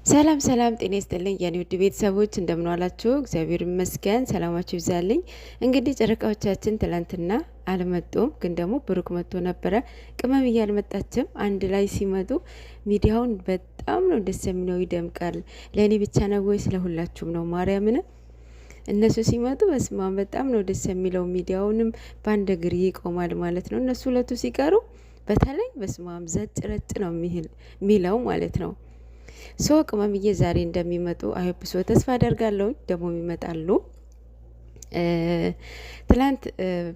ሰላም ሰላም፣ ጤና ይስጥልኝ የኔ ውድ ቤተሰቦች እንደምን ዋላችሁ? እግዚአብሔር ይመስገን ሰላማችሁ ይብዛልኝ። እንግዲህ ጨረቃዎቻችን ትላንትና አልመጡም፣ ግን ደግሞ ብሩክ መጥቶ ነበረ። ቅመም እያልመጣችም አንድ ላይ ሲመጡ ሚዲያውን በጣም ነው ደስ የሚለው፣ ይደምቃል። ለእኔ ብቻ ነው ወይስ ለሁላችሁም ነው? ማርያምን እነሱ ሲመጡ በስማም በጣም ነው ደስ የሚለው። ሚዲያውንም በአንድ እግር ይቆማል ማለት ነው። እነሱ ሁለቱ ሲቀሩ በተለይ በስማም ዘጭ ረጭ ነው የሚለው ማለት ነው። ሶ ቅመምዬ ዛሬ እንደሚመጡ አይብሶ ተስፋ አደርጋለሁ። ደግሞ ይመጣሉ። ትላንት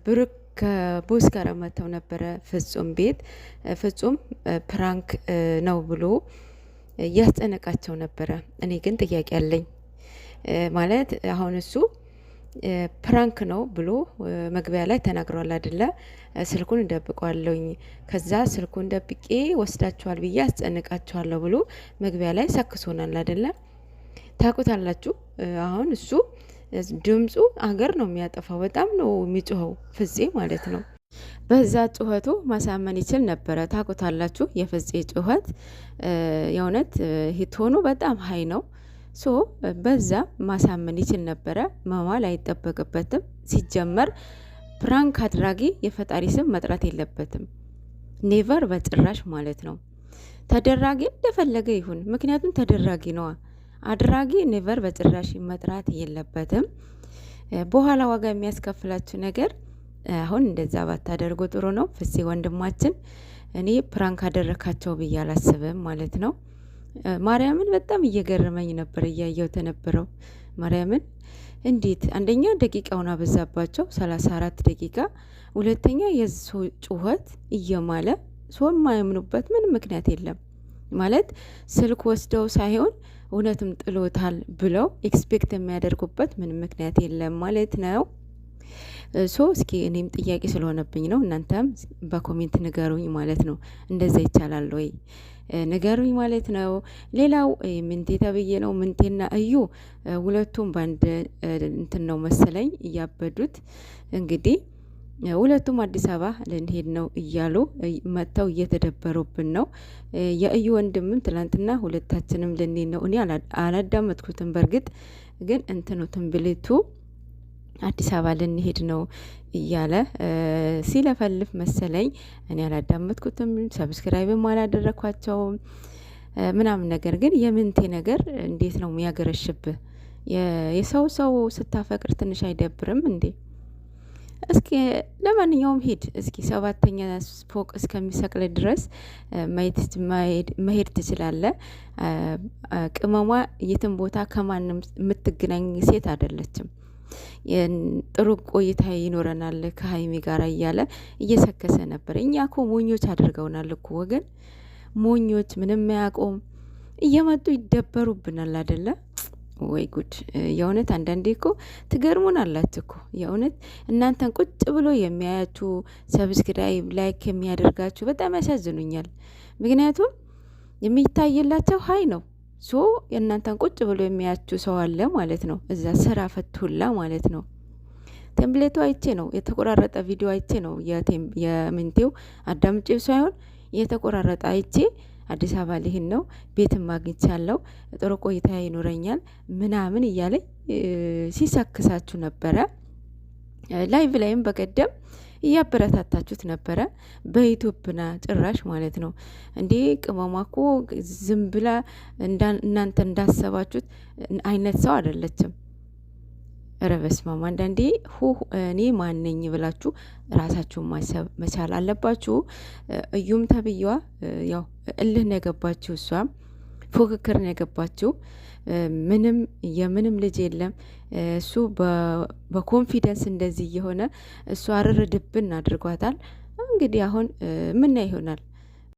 ብሩክ ከቦስ ጋር መተው ነበረ ፍጹም ቤት። ፍጹም ፕራንክ ነው ብሎ እያስጨነቃቸው ነበረ። እኔ ግን ጥያቄ አለኝ ማለት አሁን እሱ ፕራንክ ነው ብሎ መግቢያ ላይ ተናግሯል አይደለ? ስልኩን እንደብቀዋለሁኝ ከዛ ስልኩን ደብቄ ወስዳችኋል ብዬ አስጨንቃችኋለሁ ብሎ መግቢያ ላይ ሰክሶናል አይደለ? ታውቁታላችሁ። አሁን እሱ ድምፁ አገር ነው የሚያጠፋው። በጣም ነው የሚጮኸው ፍፄ ማለት ነው። በዛ ጩኸቱ ማሳመን ይችል ነበረ። ታውቁታላችሁ የፍፄ ጩኸት የእውነት ሂቶኑ በጣም ሀይ ነው። ሶ በዛ ማሳመን ይችል ነበረ። መማል አይጠበቅበትም። ሲጀመር ፕራንክ አድራጊ የፈጣሪ ስም መጥራት የለበትም። ኔቨር በጭራሽ ማለት ነው። ተደራጊ እንደፈለገ ይሁን፣ ምክንያቱም ተደራጊ ነዋ። አድራጊ ኔቨር በጭራሽ መጥራት የለበትም። በኋላ ዋጋ የሚያስከፍላችሁ ነገር አሁን እንደዛ ባታደርጉ ጥሩ ነው። ፍፄ ወንድማችን እኔ ፕራንክ አደረካቸው ብዬ አላስብም ማለት ነው። ማርያምን በጣም እየገረመኝ ነበር እያየው ተነበረው። ማርያምን እንዴት አንደኛ ደቂቃውን አበዛባቸው 34 ደቂቃ፣ ሁለተኛ የሰው ጩኸት እየማለ ሰው የማያምኑበት ምን ምክንያት የለም ማለት ስልክ ወስደው ሳይሆን እውነትም ጥሎታል ብለው ኤክስፔክት የሚያደርጉበት ምን ምክንያት የለም ማለት ነው። ሶ እስኪ እኔም ጥያቄ ስለሆነብኝ ነው፣ እናንተም በኮሜንት ንገሩኝ ማለት ነው። እንደዛ ይቻላል ወይ ንገሩኝ ማለት ነው። ሌላው ምንቴ ተብዬ ነው። ምንቴና እዩ ሁለቱም በአንድ እንትን ነው መሰለኝ እያበዱት። እንግዲህ ሁለቱም አዲስ አበባ ልንሄድ ነው እያሉ መጥተው እየተደበሩብን ነው። የእዩ ወንድምም ትላንትና ሁለታችንም ልንሄድ ነው። እኔ አላዳመጥኩትም በእርግጥ ግን እንትኑ ትንብልቱ አዲስ አበባ ልንሄድ ነው እያለ ሲለፈልፍ መሰለኝ። እኔ አላዳመጥኩትም፣ ሰብስክራይብም አላደረኳቸውም ምናምን። ነገር ግን የምንቴ ነገር እንዴት ነው የሚያገረሽብህ? የሰው ስታፈቅር ትንሽ አይደብርም እንዴ? እስኪ ለማንኛውም ሂድ እስኪ 7ኛ ፎቅ እስከሚሰቅል ድረስ መሄድ ትችላለ። ቅመሟ የትም ቦታ ከማንም የምትገናኝ ሴት አይደለችም። ጥሩ ቆይታ ይኖረናል ከሀይሚ ጋር እያለ እየሰከሰ ነበር። እኛ እኮ ሞኞች አድርገውናል እኮ ወገን፣ ሞኞች ምንም አያውቁም። እየመጡ ይደበሩብናል አይደለ? ወይ ጉድ! የእውነት አንዳንዴ እኮ ትገርሙን አላችሁ እኮ የእውነት። እናንተን ቁጭ ብሎ የሚያያችሁ ሰብስክራይብ ላይክ የሚያደርጋችሁ በጣም ያሳዝኑኛል። ምክንያቱም የሚታይላቸው ሀይ ነው። ሶ የእናንተን ቁጭ ብሎ የሚያችሁ ሰው አለ ማለት ነው። እዛ ስራ ፈቱላ ማለት ነው። ቴምፕሌቱ አይቼ ነው የተቆራረጠ ቪዲዮ አይቼ ነው የምንቴው አዳምጬው ሳይሆን የተቆራረጠ አይቼ አዲስ አበባ ልሄድ ነው፣ ቤትም አግኝቻለሁ፣ ጥሩ ቆይታ ይኖረኛል ምናምን እያለ ሲሰክሳችሁ ነበረ። ላይቭ ላይም በቀደም እያበረታታችሁት ነበረ። በኢትዮፕና ጭራሽ ማለት ነው እንዴ! ቅመሟ እኮ ዝም ብላ እናንተ እንዳሰባችሁት አይነት ሰው አይደለችም። ኧረ በስመ አብ! አንዳንዴ እኔ ማነኝ ብላችሁ ራሳችሁን ማሰብ መቻል አለባችሁ። እዩም ተብዬዋ ያው እልህ ነው የገባችሁ፣ እሷም ፉክክር ነው የገባችሁ። የምንም ልጅ የለም። እሱ በኮንፊደንስ እንደዚህ እየሆነ እሱ አርር ድብን አድርጓታል። እንግዲህ አሁን ምን ይሆናል?